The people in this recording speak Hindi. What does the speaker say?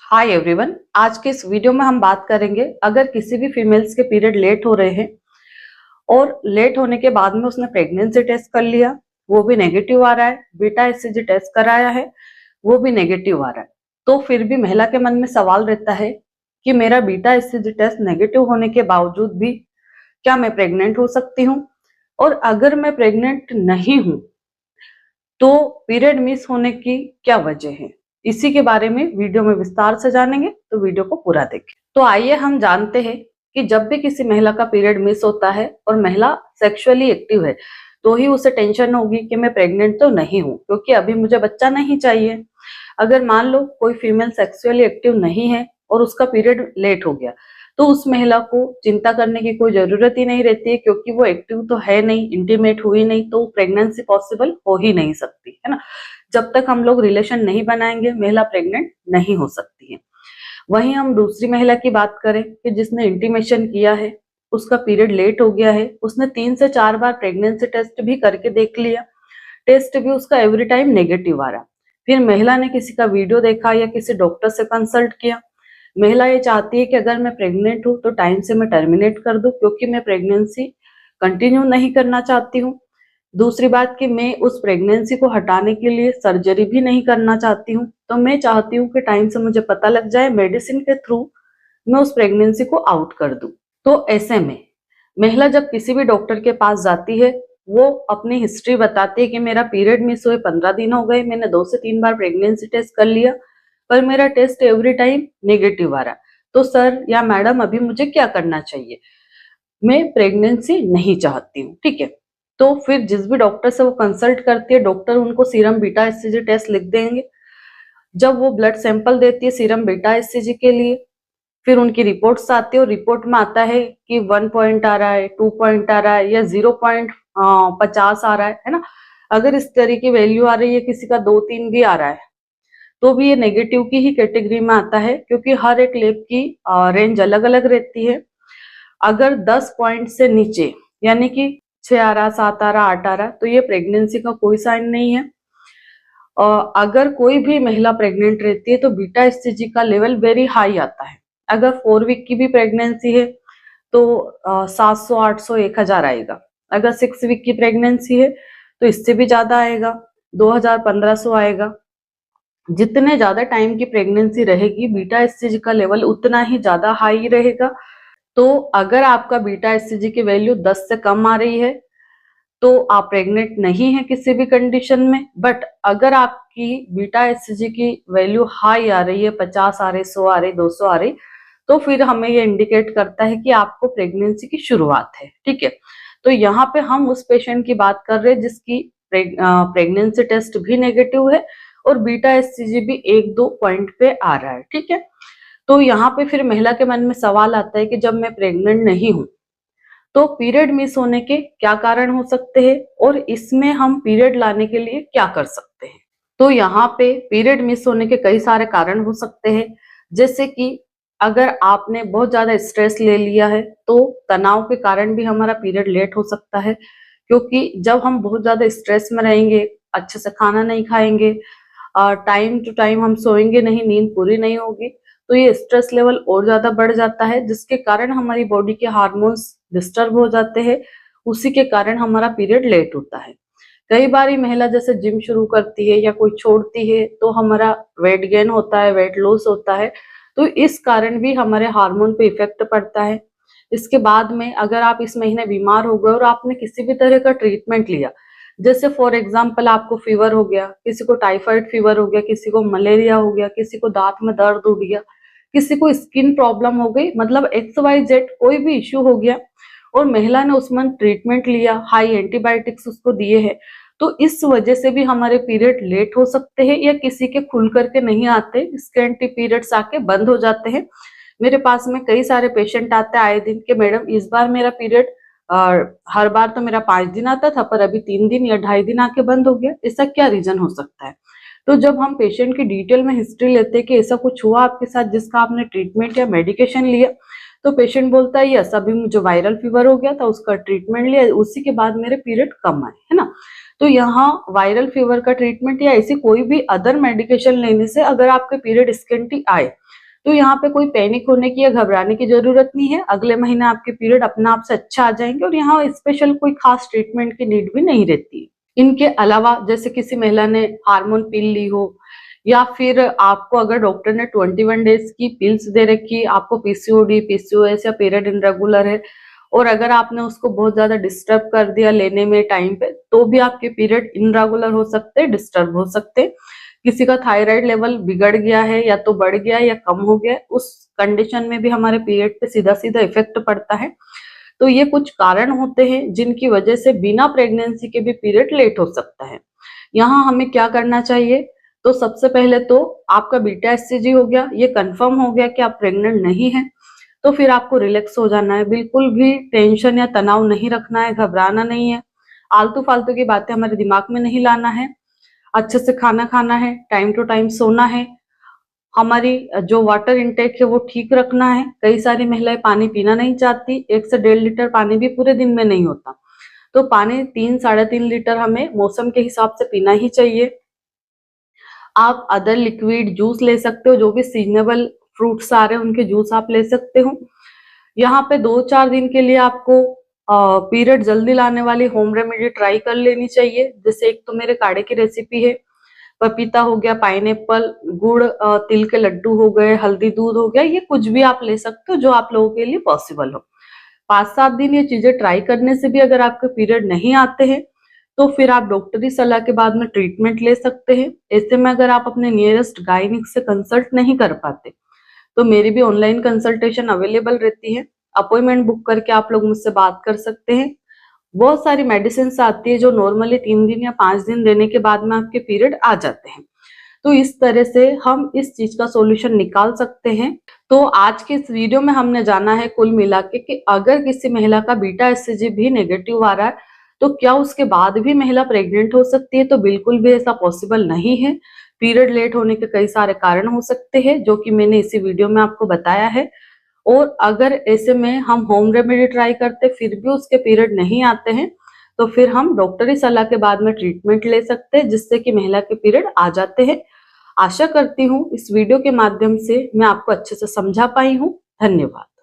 हाय एवरीवन, आज के इस वीडियो में हम बात करेंगे अगर किसी भी फीमेल्स के पीरियड लेट हो रहे हैं और लेट होने के बाद में उसने प्रेगनेंसी टेस्ट कर लिया, वो भी नेगेटिव आ रहा है, बीटा एचसीजी टेस्ट कराया है, वो भी नेगेटिव आ रहा है, तो फिर भी महिला के मन में सवाल रहता है कि मेरा बीटा एचसीजी टेस्ट नेगेटिव होने के बावजूद भी क्या मैं प्रेग्नेंट हो सकती हूँ, और अगर मैं प्रेग्नेंट नहीं हूँ तो पीरियड मिस होने की क्या वजह है। इसी के बारे में वीडियो में विस्तार से जानेंगे, तो वीडियो को पूरा देखें। तो आइए हम जानते हैं कि जब भी किसी महिला का पीरियड मिस होता है और महिला सेक्सुअली एक्टिव है तो ही उसे टेंशन होगी कि मैं प्रेग्नेंट तो नहीं हूँ, क्योंकि अभी मुझे बच्चा नहीं चाहिए। अगर मान लो कोई फीमेल सेक्सुअली एक्टिव नहीं है और उसका पीरियड लेट हो गया, तो उस महिला को चिंता करने की कोई जरूरत ही नहीं रहती है, क्योंकि वो एक्टिव तो है नहीं, इंटीमेट हुई नहीं, तो प्रेगनेंसी पॉसिबल हो ही नहीं सकती है ना। जब तक हम लोग रिलेशन नहीं बनाएंगे महिला प्रेग्नेंट नहीं हो सकती है। वहीं हम दूसरी महिला की बात करें कि जिसने इंटीमेशन किया है, उसका पीरियड लेट हो गया है, उसने 3 से 4 बार प्रेगनेंसी टेस्ट भी करके देख लिया, टेस्ट भी उसका एवरी टाइम नेगेटिव आ रहा, फिर महिला ने किसी का वीडियो देखा या किसी डॉक्टर से कंसल्ट किया। महिला ये चाहती है कि अगर मैं प्रेग्नेंट हूँ तो टाइम से मैं टर्मिनेट कर दूं, क्योंकि मैं प्रेगनेंसी कंटिन्यू नहीं करना चाहती हूँ। दूसरी बात कि मैं उस प्रेगनेंसी को हटाने के लिए सर्जरी भी नहीं करना चाहती हूँ, तो मैं चाहती हूँ कि टाइम से मुझे पता लग जाए, मेडिसिन के थ्रू मैं उस प्रेगनेंसी को आउट कर दूं। तो ऐसे में महिला जब किसी भी डॉक्टर के पास जाती है, वो अपनी हिस्ट्री बताती है कि मेरा पीरियड मिस हुए 15 दिन हो गए, मैंने 2 से 3 बार प्रेगनेंसी टेस्ट कर लिया, पर मेरा टेस्ट एवरी टाइम नेगेटिव आ रहा है, तो सर या मैडम अभी मुझे क्या करना चाहिए, मैं प्रेगनेंसी नहीं चाहती हूँ। ठीक है, तो फिर जिस भी डॉक्टर से वो कंसल्ट करती है, डॉक्टर उनको सीरम बीटा एचसीजी टेस्ट लिख देंगे। जब वो ब्लड सैंपल देती है सीरम बीटा एचसीजी के लिए, फिर उनकी रिपोर्ट्स आती है और रिपोर्ट में आता है कि 1 पॉइंट आ रहा है, 2 पॉइंट आ रहा है या 0.50 आ रहा है ना। अगर इस तरह की वैल्यू आ रही है, किसी का 2-3 भी आ रहा है, तो भी ये नेगेटिव की ही कैटेगरी में आता है, क्योंकि हर एक लैब की रेंज अलग अलग रहती है। अगर 10 पॉइंट से नीचे यानी कि 6 आ रहा, 7 आ रहा, 8 आ रहा, तो ये प्रेगनेंसी का कोई साइन नहीं है। अगर कोई भी महिला प्रेग्नेंट रहती है तो बीटा एचसीजी का लेवल वेरी हाई आता है। अगर 4 वीक की भी प्रेगनेंसी है तो 700, 800, 1000 आएगा। अगर 6 वीक की प्रेगनेंसी है तो इससे भी ज्यादा आएगा, 2000, 1500 आएगा। जितने ज्यादा टाइम की प्रेगनेंसी रहेगी, बीटा एचसीजी का लेवल उतना ही ज्यादा हाई रहेगा। तो अगर आपका बीटा एचसीजी की वैल्यू 10 से कम आ रही है तो आप प्रेग्नेंट नहीं है किसी भी कंडीशन में। बट अगर आपकी बीटा एचसीजी की वैल्यू हाई आ रही है, 50 आ रही, 100 आ रही, 200 आ रही, तो फिर हमें ये इंडिकेट करता है कि आपको प्रेगनेंसी की शुरुआत है। ठीक है, तो यहाँ पे हम उस पेशेंट की बात कर रहे हैं जिसकी प्रेगनेंसी टेस्ट भी नेगेटिव है और बीटा एचसीजी भी 1-2 पॉइंट पे आ रहा है। ठीक है, तो यहाँ पे फिर महिला के मन में सवाल आता है कि जब मैं प्रेग्नेंट नहीं हूं तो पीरियड मिस होने के क्या कारण हो सकते हैं और इसमें हम पीरियड लाने के लिए क्या कर सकते हैं। तो यहाँ पे पीरियड मिस होने के कई सारे कारण हो सकते हैं, जैसे कि अगर आपने बहुत ज्यादा स्ट्रेस ले लिया है तो तनाव के कारण भी हमारा पीरियड लेट हो सकता है, क्योंकि जब हम बहुत ज्यादा स्ट्रेस में रहेंगे, अच्छे से खाना नहीं खाएंगे, टाइम टू टाइम हम सोएंगे नहीं, नींद पूरी नहीं होगी, तो ये स्ट्रेस लेवल और ज्यादा बढ़ जाता है, जिसके कारण हमारी बॉडी के हार्मोन्स डिस्टर्ब हो जाते हैं, उसी के कारण हमारा पीरियड लेट होता है। कई बार महिला जैसे जिम शुरू करती है या कोई छोड़ती है तो हमारा वेट गेन होता है, वेट लॉस होता है, तो इस कारण भी हमारे हार्मोन पे इफेक्ट पड़ता है। इसके बाद में अगर आप इस महीने बीमार हो गए और आपने किसी भी तरह का ट्रीटमेंट लिया, जैसे फॉर एग्जाम्पल आपको फीवर हो गया, किसी को टाइफाइड फीवर हो गया, किसी को मलेरिया हो गया, किसी को दांत में दर्द उठ गया, किसी को स्किन प्रॉब्लम हो गई, मतलब XYZ कोई भी इश्यू हो गया और महिला ने उसमें ट्रीटमेंट लिया, हाई एंटीबायोटिक्स उसको दिए हैं, तो इस वजह से भी हमारे पीरियड लेट हो सकते हैं या किसी के खुल करके नहीं आते, स्कैंटी पीरियड्स आके बंद हो जाते हैं। मेरे पास में कई सारे पेशेंट आते हैं आए दिन के, मैडम इस बार मेरा पीरियड हर बार तो मेरा 5 दिन आता था पर अभी 3 दिन या 2.5 दिन आके बंद हो गया, ऐसा क्या रीजन हो सकता है। तो जब हम पेशेंट की डिटेल में हिस्ट्री लेते हैं कि ऐसा कुछ हुआ आपके साथ जिसका आपने ट्रीटमेंट या मेडिकेशन लिया, तो पेशेंट बोलता है यस, अभी मुझे वायरल फीवर हो गया था, उसका ट्रीटमेंट लिया, उसी के बाद मेरे पीरियड कम आए, है ना। तो यहाँ वायरल फीवर का ट्रीटमेंट या ऐसी कोई भी अदर मेडिकेशन लेने से अगर आपके पीरियड स्कैंटी आए तो यहाँ पे कोई पैनिक होने की या घबराने की जरूरत नहीं है। अगले महीने आपके पीरियड अपने आप से अच्छा आ जाएंगे और यहाँ स्पेशल कोई खास ट्रीटमेंट की नीड भी नहीं रहती। इनके अलावा जैसे किसी महिला ने हार्मोन पिल ली हो या फिर आपको अगर डॉक्टर ने 21 डेज की पिल्स दे रखी, आपको पीसीओडी, पीसीओएस या पीरियड इरेगुलर है और अगर आपने उसको बहुत ज्यादा डिस्टर्ब कर दिया लेने में टाइम पे, तो भी आपके पीरियड इरेगुलर हो सकते हैं, डिस्टर्ब हो सकते हैं। किसी का थायराइड लेवल बिगड़ गया है या तो बढ़ गया है या कम हो गया है, उस कंडीशन में भी हमारे पीरियड पे सीधा सीधा इफेक्ट पड़ता है। तो ये कुछ कारण होते हैं जिनकी वजह से बिना प्रेगनेंसी के भी पीरियड लेट हो सकता है। यहाँ हमें क्या करना चाहिए, तो सबसे पहले तो आपका बीटा एचसीजी हो गया, ये कंफर्म हो गया कि आप प्रेग्नेंट नहीं है, तो फिर आपको रिलैक्स हो जाना है, बिल्कुल भी टेंशन या तनाव नहीं रखना है, घबराना नहीं है, आलतू फालतू की बातें हमारे दिमाग में नहीं लाना है, अच्छे से खाना खाना है, टाइम टू टाइम सोना है, हमारी जो वाटर इनटेक है वो ठीक रखना है। कई सारी महिलाएं पानी पीना नहीं चाहती, 1 से 1.5 लीटर पानी भी पूरे दिन में नहीं होता, तो पानी 3-3.5 लीटर हमें मौसम के हिसाब से पीना ही चाहिए। आप अदर लिक्विड जूस ले सकते हो, जो भी सीजनेबल फ्रूट्स आ रहे हैं उनके जूस आप ले सकते हो। यहाँ पे 2-4 दिन के लिए आपको पीरियड जल्दी लाने वाली होम रेमेडी ट्राई कर लेनी चाहिए। जैसे एक तो मेरे काढ़े की रेसिपी है, पपीता हो गया, पाइनएप्पल, गुड़, तिल के लड्डू हो गए, हल्दी दूध हो गया, ये कुछ भी आप ले सकते हो जो आप लोगों के लिए पॉसिबल हो। 5-7 दिन ये चीजें ट्राई करने से भी अगर आपके पीरियड नहीं आते हैं तो फिर आप डॉक्टरी सलाह के बाद में ट्रीटमेंट ले सकते हैं। ऐसे में अगर आप अपने नियरेस्ट गायनिक से कंसल्ट नहीं कर पाते तो मेरी भी ऑनलाइन कंसल्टेशन अवेलेबल रहती है, अपॉइंटमेंट बुक करके आप लोग मुझसे बात कर सकते हैं। बहुत सारी मेडिसिन आती है जो नॉर्मली 3 दिन या 5 दिन देने के बाद में आपके पीरियड आ जाते हैं, तो इस तरह से हम इस चीज का सॉल्यूशन निकाल सकते हैं। तो आज के इस वीडियो में हमने जाना है कुल मिला के कि अगर किसी महिला का बीटा एचसीजी भी नेगेटिव आ रहा है तो क्या उसके बाद भी महिला प्रेग्नेंट हो सकती है, तो बिल्कुल भी ऐसा पॉसिबल नहीं है। पीरियड लेट होने के कई सारे कारण हो सकते हैं जो कि मैंने इसी वीडियो में आपको बताया है। और अगर ऐसे में हम होम रेमेडी ट्राई करते फिर भी उसके पीरियड नहीं आते हैं तो फिर हम डॉक्टरी सलाह के बाद में ट्रीटमेंट ले सकते हैं जिससे कि महिला के पीरियड आ जाते हैं। आशा करती हूँ इस वीडियो के माध्यम से मैं आपको अच्छे से समझा पाई हूँ। धन्यवाद।